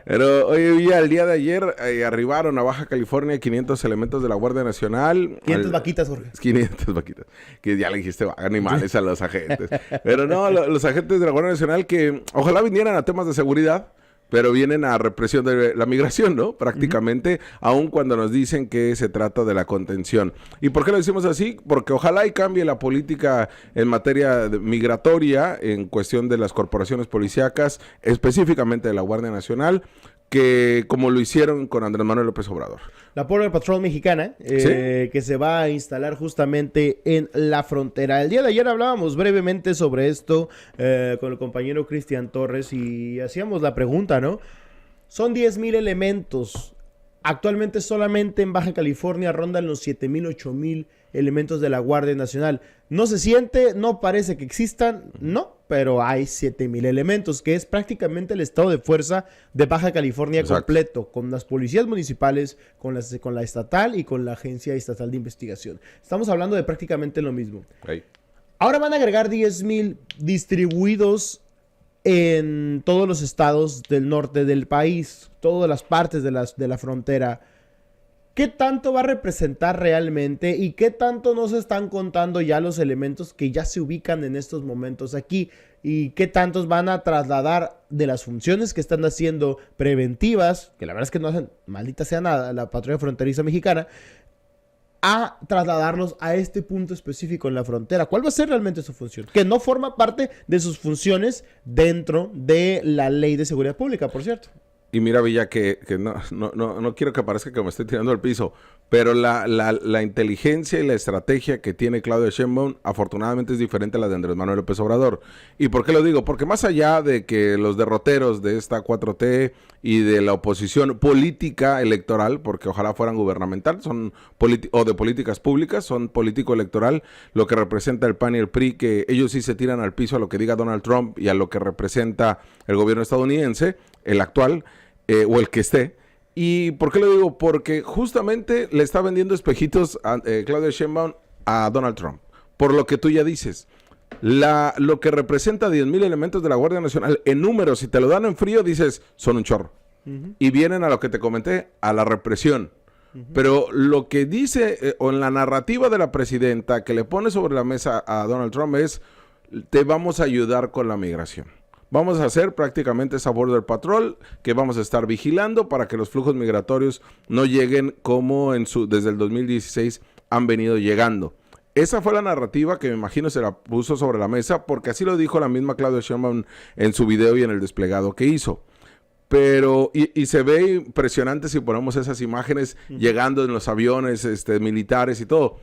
Pero hoy, el día de ayer, arribaron a Baja California 500 elementos de la Guardia Nacional. 500 vaquitas, Jorge. 500 vaquitas. Que ya le dijiste animales a los agentes. Pero no, los agentes de la Guardia Nacional que ojalá vinieran a temas de seguridad, pero vienen a represión de la migración, ¿no? Prácticamente, aun cuando nos dicen que se trata de la contención. ¿Y por qué lo decimos así? Porque ojalá y cambie la política en materia migratoria, en cuestión de las corporaciones policíacas, específicamente de la Guardia Nacional, que como lo hicieron con Andrés Manuel López Obrador. La Border Patrol mexicana, ¿Sí? que se va a instalar justamente en la frontera. El día de ayer hablábamos brevemente sobre esto con el compañero Cristian Torres y hacíamos la pregunta, ¿no? Son 10,000 elementos. Actualmente solamente en Baja California rondan los 7,000, 8,000 elementos de la Guardia Nacional. No se siente, no parece que existan, no, pero hay 7,000 elementos, que es prácticamente el estado de fuerza de Baja California. Exacto. Completo, con las policías municipales, con la estatal y con la Agencia Estatal de Investigación. Estamos hablando de prácticamente lo mismo. Hey. Ahora van a agregar 10,000 distribuidos en todos los estados del norte del país, todas las partes de la frontera. ¿Qué tanto va a representar realmente y qué tanto nos están contando ya los elementos que ya se ubican en estos momentos aquí? ¿Y qué tantos van a trasladar de las funciones que están haciendo preventivas, que la verdad es que no hacen maldita sea nada, la patrulla fronteriza mexicana, a trasladarlos a este punto específico en la frontera? ¿Cuál va a ser realmente su función? Que no forma parte de sus funciones dentro de la Ley de Seguridad Pública, por cierto. Y mira, Villa, que no quiero que parezca que me estoy tirando al piso, pero la inteligencia y la estrategia que tiene Claudia Sheinbaum afortunadamente es diferente a la de Andrés Manuel López Obrador. ¿Y por qué lo digo? Porque más allá de que los derroteros de esta 4T y de la oposición política electoral, porque ojalá fueran gubernamental, o de políticas públicas, son político electoral, lo que representa el PAN y el PRI, que ellos sí se tiran al piso a lo que diga Donald Trump y a lo que representa el gobierno estadounidense, el actual, o el que esté. ¿Y por qué lo digo? Porque justamente le está vendiendo espejitos a Claudia Sheinbaum a Donald Trump. Por lo que tú ya dices. Lo que representa 10,000 elementos de la Guardia Nacional en números, si te lo dan en frío, dices, son un chorro. Y vienen a lo que te comenté, a la represión. Pero lo que dice, o en la narrativa de la presidenta, que le pone sobre la mesa a Donald Trump es, te vamos a ayudar con la migración. Vamos a hacer prácticamente esa Border Patrol que vamos a estar vigilando para que los flujos migratorios no lleguen como desde el 2016 han venido llegando. Esa fue la narrativa que me imagino se la puso sobre la mesa, porque así lo dijo la misma Claudia Sheinbaum en su video y en el desplegado que hizo. Pero, y se ve impresionante si ponemos esas imágenes llegando en los aviones militares y todo.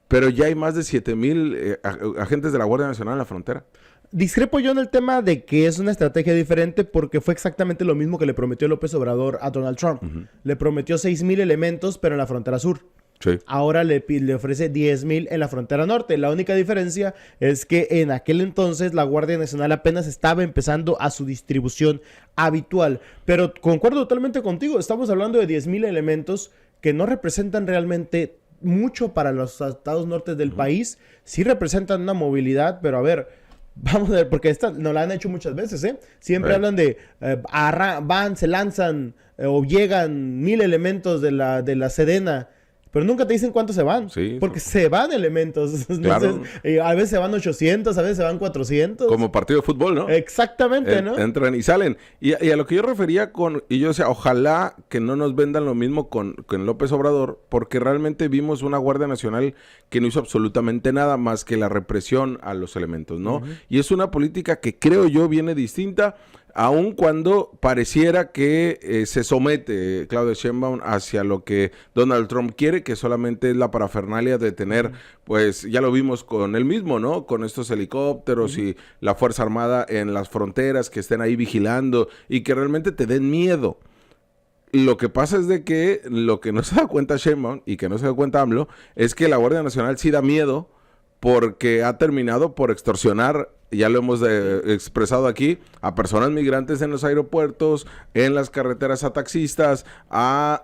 Pero ya hay más de 7,000 agentes de la Guardia Nacional en la frontera. Discrepo yo en el tema de que es una estrategia diferente porque fue exactamente lo mismo que le prometió López Obrador a Donald Trump. Le prometió 6,000 elementos, pero en la frontera sur. Sí. Ahora le ofrece 10,000 en la frontera norte. La única diferencia es que en aquel entonces la Guardia Nacional apenas estaba empezando a su distribución habitual. Pero concuerdo totalmente contigo. Estamos hablando de 10,000 elementos que no representan realmente mucho para los estados nortes del país. Sí representan una movilidad, pero a ver... Vamos a ver, porque esta nos la han hecho muchas veces, ¿eh? Siempre hablan de se lanzan o llegan 1,000 elementos de la Sedena, pero nunca te dicen cuántos se van, sí, porque se van elementos. Claro. Entonces, a veces se van 800, a veces se van 400. Como partido de fútbol, ¿no? Exactamente, ¿no? Entran y salen. Y a lo que yo refería y yo decía, ojalá que no nos vendan lo mismo con López Obrador, porque realmente vimos una Guardia Nacional que no hizo absolutamente nada más que la represión a los elementos, ¿no? Y es una política que creo yo viene distinta, aun cuando pareciera que se somete Claudia Sheinbaum hacia lo que Donald Trump quiere, que solamente es la parafernalia de tener, pues ya lo vimos con él mismo, ¿no? Con estos helicópteros y la Fuerza Armada en las fronteras, que estén ahí vigilando y que realmente te den miedo. Lo que pasa es de que lo que no se da cuenta Sheinbaum y que no se da cuenta AMLO es que la Guardia Nacional sí da miedo, porque ha terminado por extorsionar, ya lo hemos expresado aquí, a personas migrantes en los aeropuertos, en las carreteras, a taxistas, a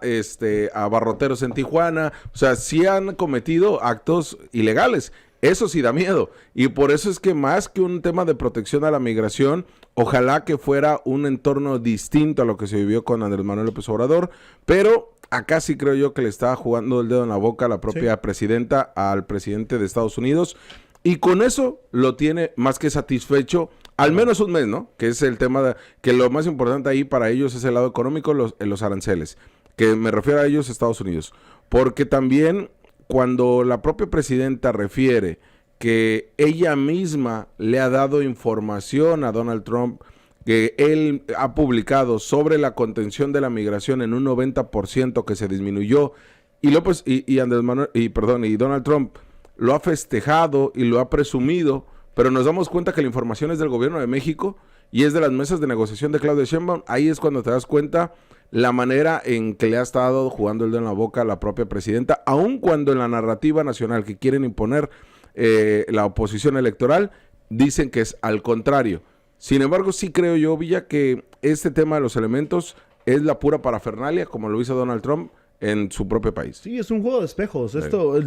abarroteros en Tijuana. O sea, sí han cometido actos ilegales. Eso sí da miedo. Y por eso es que más que un tema de protección a la migración, Ojalá que fuera un entorno distinto a lo que se vivió con Andrés Manuel López Obrador, pero acá sí creo yo que le estaba jugando el dedo en la boca a la propia presidenta, al presidente de Estados Unidos, y con eso lo tiene más que satisfecho, al menos un mes, ¿no? Que es el tema, que lo más importante ahí para ellos es el lado económico, los aranceles, que me refiero a ellos, Estados Unidos, porque también cuando la propia presidenta refiere que ella misma le ha dado información a Donald Trump, que él ha publicado sobre la contención de la migración en un 90% que se disminuyó, y Andrés Manuel, y Donald Trump lo ha festejado y lo ha presumido, pero nos damos cuenta que la información es del gobierno de México y es de las mesas de negociación de Claudia Sheinbaum. Ahí es cuando te das cuenta la manera en que le ha estado jugando el dedo en la boca a la propia presidenta, aun cuando en la narrativa nacional que quieren imponer la oposición electoral, dicen que es al contrario. Sin embargo, sí creo yo, Villa, que este tema de los elementos es la pura parafernalia, como lo hizo Donald Trump en su propio país. Sí, es un juego de espejos. Esto,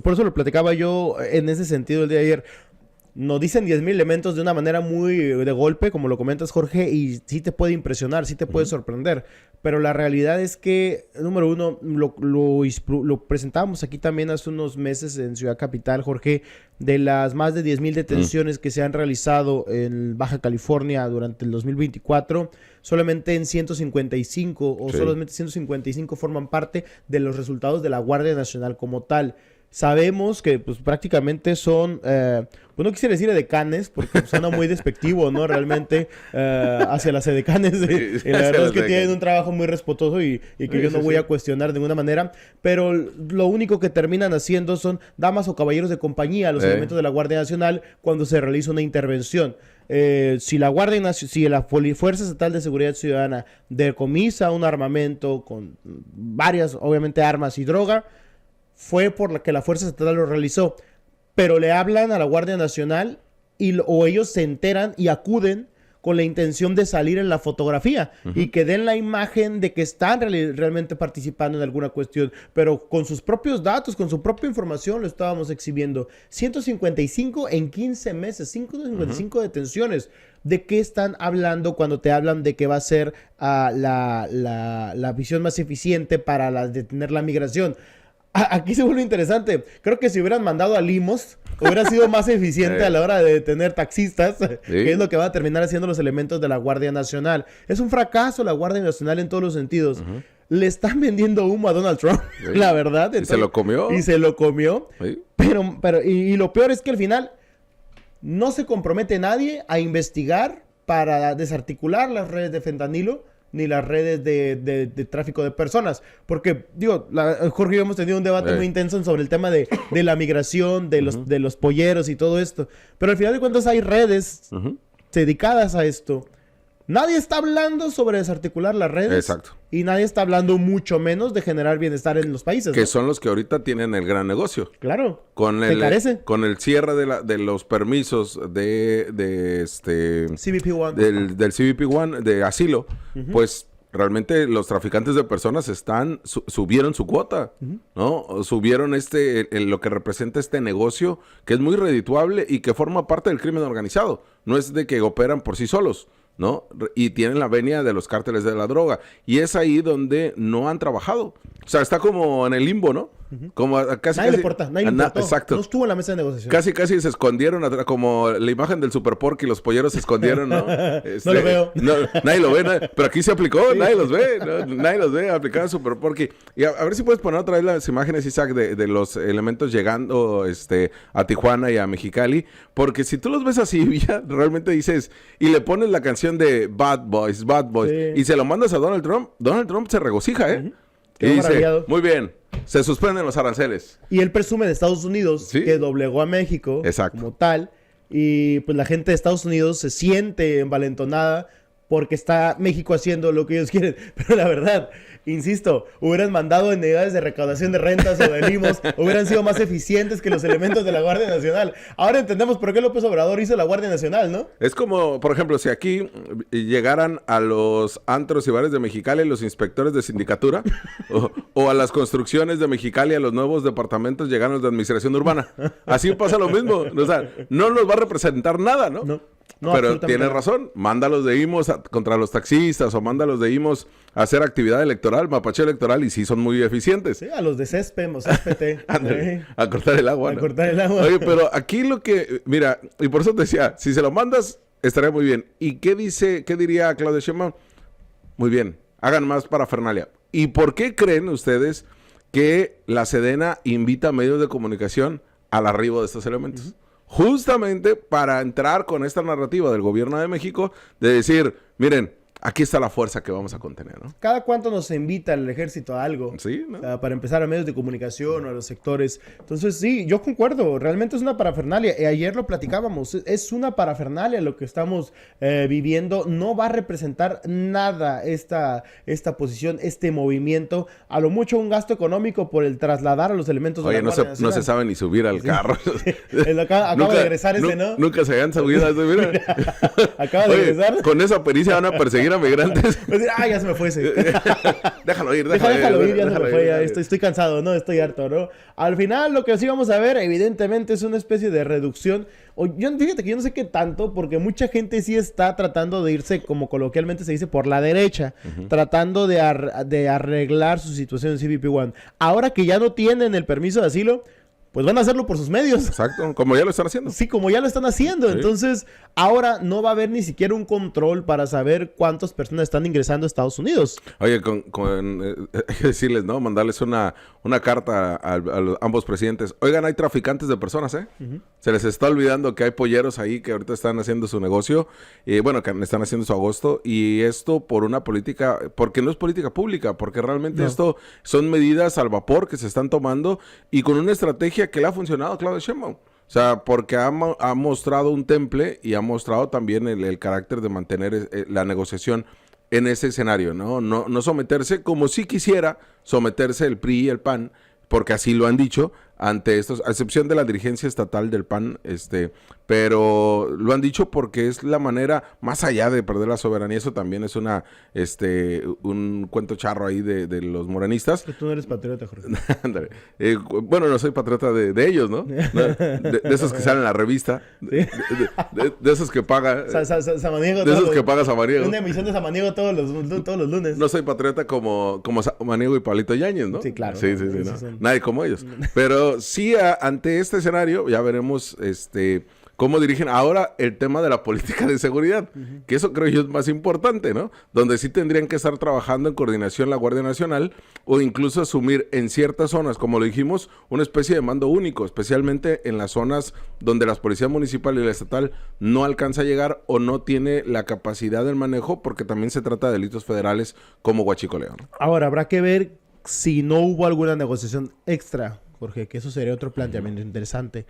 por eso lo platicaba yo en ese sentido el día de ayer. Nos dicen 10,000 elementos de una manera muy de golpe, como lo comentas, Jorge, y sí te puede impresionar, sí te puede sorprender. Pero la realidad es que, número uno, lo presentábamos aquí también hace unos meses en Ciudad Capital, Jorge, de las más de 10,000 detenciones que se han realizado en Baja California durante el 2024, solamente en 155 o solamente 155 forman parte de los resultados de la Guardia Nacional como tal. Sabemos que pues prácticamente son, pues no quisiera decir edecanes, porque suena muy despectivo, ¿no? Realmente hacia las edecanes. Y la verdad es que tienen un trabajo muy respetuoso y que yo no voy a cuestionar de ninguna manera. Pero lo único que terminan haciendo son damas o caballeros de compañía, los elementos de la Guardia Nacional, cuando se realiza una intervención. Si la Fuerza Estatal de Seguridad Ciudadana decomisa un armamento con varias, obviamente, armas y droga, fue por la que la Fuerza Estatal lo realizó, pero le hablan a la Guardia Nacional o ellos se enteran y acuden con la intención de salir en la fotografía y que den la imagen de que están realmente participando en alguna cuestión, pero con sus propios datos, con su propia información lo estábamos exhibiendo. 155 en 15 meses, 155 detenciones. ¿De qué están hablando cuando te hablan de que va a ser la visión más eficiente para detener la migración? Aquí se vuelve interesante. Creo que si hubieran mandado a Limos, hubiera sido más eficiente a la hora de detener taxistas, que es lo que va a terminar haciendo los elementos de la Guardia Nacional. Es un fracaso la Guardia Nacional en todos los sentidos. Le están vendiendo humo a Donald Trump, la verdad. Entonces, ¿y se lo comió? Y se lo comió. Y lo peor es que al final no se compromete nadie a investigar para desarticular las redes de fentanilo ni las redes de tráfico de personas. Porque, digo, Jorge y yo hemos tenido un debate muy intenso sobre el tema de la migración, de los polleros y todo esto. Pero al final de cuentas hay redes dedicadas a esto. Nadie está hablando sobre desarticular las redes. Exacto. Y nadie está hablando mucho menos de generar bienestar en los países, que ¿no? son los que ahorita tienen el gran negocio. Claro. Con el cierre de los permisos CBP-1. del CBP-1 de asilo, pues realmente los traficantes de personas subieron su cuota, ¿no? Subieron lo que representa este negocio, que es muy redituable y que forma parte del crimen organizado. No es de que operan por sí solos, ¿no? Y tienen la venia de los cárteles de la droga. Y es ahí donde no han trabajado. O sea, está como en el limbo, ¿no? Como nadie le importa. Exacto. No estuvo en la mesa de negociación. Casi se escondieron atrás, como la imagen del Super Porky y los polleros se escondieron, ¿no? No lo veo. Nadie lo ve, pero aquí se aplicó, nadie los ve, nadie los ve, aplicaron Super Porky. Y a ver si puedes poner otra vez las imágenes, Isaac, de los elementos llegando a Tijuana y a Mexicali, porque si tú los ves así, ya realmente dices, y le pones la canción de Bad Boys, y se lo mandas a Donald Trump se regocija, ¿eh? Y dice, muy bien, se suspenden los aranceles. Y él presume de Estados Unidos que doblegó a México como tal. Y pues la gente de Estados Unidos se siente envalentonada porque está México haciendo lo que ellos quieren. Pero la verdad, insisto, hubieran mandado unidades de recaudación de rentas o de limos, hubieran sido más eficientes que los elementos de la Guardia Nacional. Ahora entendemos por qué López Obrador hizo la Guardia Nacional, ¿no? Es como, por ejemplo, si aquí llegaran a los antros y bares de Mexicali los inspectores de sindicatura o a las construcciones de Mexicali, a los nuevos departamentos llegaron los de administración urbana. Así pasa lo mismo. O sea, no nos va a representar nada, ¿no? No, pero absolutamente tienes nada. razón, mándalos de IMOS contra los taxistas o mándalos de IMOS a hacer actividad electoral, mapacheo electoral, y sí son muy eficientes. Sí, a los de CESPEM o CESPT. Ándale, a cortar el agua. A ¿no? cortar el agua. Oye, pero aquí lo que, mira, y por eso te decía, si se lo mandas, estaría muy bien. ¿Y qué diría Claudia Sheinbaum? Muy bien, hagan más parafernalia. ¿Y por qué creen ustedes que la Sedena invita a medios de comunicación al arribo de estos elementos? Justamente para entrar con esta narrativa del gobierno de México de decir, miren, aquí está la fuerza que vamos a contener, ¿no? ¿Cada cuánto nos invita el ejército a algo? Sí, ¿no? O sea, para empezar a medios de comunicación o a los sectores. Entonces, sí, yo concuerdo. Realmente es una parafernalia. Ayer lo platicábamos. Es una parafernalia lo que estamos viviendo. No va a representar nada esta posición, este movimiento. A lo mucho un gasto económico por el trasladar a los elementos de Oye, la no Guardia se Nacional. sabe ni subir al carro. Acaba de regresar ese, ¿no? Nunca se habían subido a eso, mira. Acaba de Oye, regresar. con esa pericia van a perseguir a migrantes. Pues, ya se me fue ese. Déjalo ir, Déjalo ir, ya se déjalo me fue, ir, ya déjalo ir. estoy cansado, ¿no? Estoy harto, ¿no? Al final lo que sí vamos a ver, evidentemente, es una especie de reducción. Fíjate que yo no sé qué tanto, porque mucha gente sí está tratando de irse, como coloquialmente se dice, por la derecha, tratando de arreglar su situación en CBP One. Ahora que ya no tienen el permiso de asilo, pues van a hacerlo por sus medios. Exacto, como ya lo están haciendo. Sí, como ya lo están haciendo. Sí. Entonces, ahora no va a haber ni siquiera un control para saber cuántas personas están ingresando a Estados Unidos. Oye, hay que decirles, ¿no? Mandarles una carta a ambos presidentes. Oigan, hay traficantes de personas, ¿eh? Se les está olvidando que hay polleros ahí que ahorita están haciendo su negocio. Bueno, que están haciendo su agosto. Y esto por una política, porque no es política pública, porque realmente esto son medidas al vapor que se están tomando y con una estrategia que le ha funcionado a Claudia Sheinbaum. O sea, porque ha mostrado un temple y ha mostrado también el carácter de mantener la negociación en ese escenario, ¿no? No someterse como si quisiera someterse el PRI y el PAN, porque así lo han dicho ante estos, a excepción de la dirigencia estatal del PAN, pero lo han dicho porque es la manera, más allá de perder la soberanía, eso también es un cuento charro ahí de los morenistas. Que tú no eres patriota, Jorge. Ándale. Bueno, no soy patriota de ellos, ¿no? De esos que salen en la revista, de esos que paga, Samaniego. de esos que paga Samaniego. Una emisión de Samaniego todos los lunes. No soy patriota como Samaniego y Pablito Yáñez, ¿no? Sí, claro. Sí, ¿no? Nadie como ellos. Pero sí, ante este escenario, ya veremos cómo dirigen ahora el tema de la política de seguridad, que eso creo yo es más importante, ¿no? Donde sí tendrían que estar trabajando en coordinación la Guardia Nacional o incluso asumir en ciertas zonas, como lo dijimos, una especie de mando único, especialmente en las zonas donde la policía municipal y la estatal no alcanza a llegar o no tiene la capacidad del manejo, porque también se trata de delitos federales como huachicoleo, ¿no? Ahora, habrá que ver si no hubo alguna negociación extra, Jorge, que eso sería otro planteamiento interesante.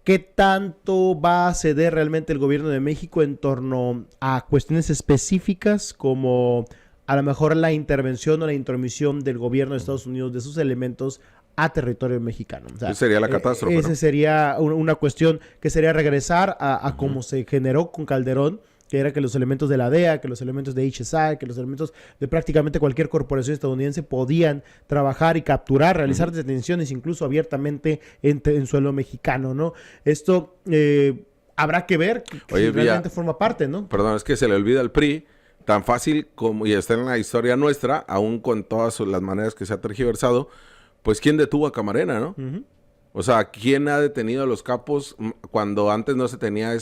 ¿Qué tanto va a ceder realmente el gobierno de México en torno a cuestiones específicas como a lo mejor la intervención o la intromisión del gobierno de Estados Unidos de sus elementos a territorio mexicano? O sea, esa sería la catástrofe, esa ¿no? sería una cuestión que sería regresar a cómo se generó con Calderón, que era que los elementos de la DEA, que los elementos de HSI, que los elementos de prácticamente cualquier corporación estadounidense podían trabajar y capturar, realizar detenciones incluso abiertamente en suelo mexicano, ¿no? Esto habrá que ver Oye, si realmente forma parte, ¿no? Perdón, es que se le olvida al PRI, tan fácil como, y está en la historia nuestra, aún con todas las maneras que se ha tergiversado, pues ¿quién detuvo a Camarena, no? O sea, ¿quién ha detenido a los capos cuando antes no se tenía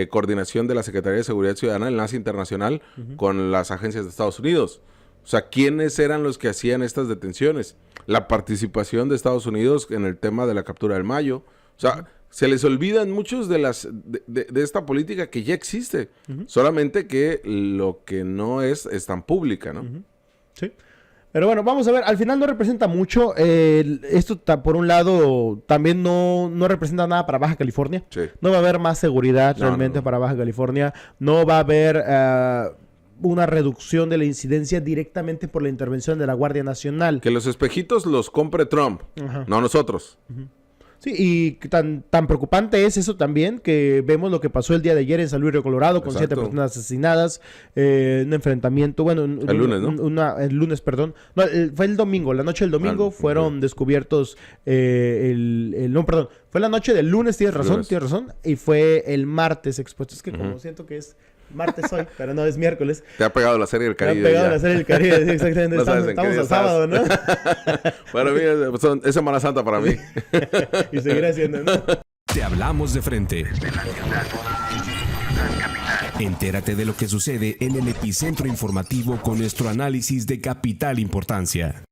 coordinación de la Secretaría de Seguridad Ciudadana, el enlace internacional, con las agencias de Estados Unidos? O sea, ¿quiénes eran los que hacían estas detenciones? La participación de Estados Unidos en el tema de la captura del Mayo. O sea, se les olvidan muchos de esta política que ya existe. Solamente que lo que no es tan pública, ¿no? Sí. Pero bueno, vamos a ver, al final no representa mucho. Esto, por un lado, también no representa nada para Baja California. Sí. No va a haber más seguridad realmente para Baja California. No va a haber una reducción de la incidencia directamente por la intervención de la Guardia Nacional. Que los espejitos los compre Trump, no nosotros. Sí, y tan preocupante es eso también, que vemos lo que pasó el día de ayer en San Luis Río Colorado, con 7 personas asesinadas, un enfrentamiento, bueno... El lunes, ¿no? El lunes, perdón. No, fue el domingo, la noche del domingo fueron descubiertos, no, perdón, fue la noche del lunes, tienes razón, y fue el martes expuesto. Es que como siento que es martes hoy, pero no, es miércoles. Te ha pegado la serie del Caribe. Te ha pegado la serie del Caribe, sí, exactamente. No estamos a sábado, ¿no? Para mí es Semana Santa para mí. Y seguirá siendo, ¿no? Te hablamos de frente. Entérate de lo que sucede en el epicentro informativo con nuestro análisis de capital importancia.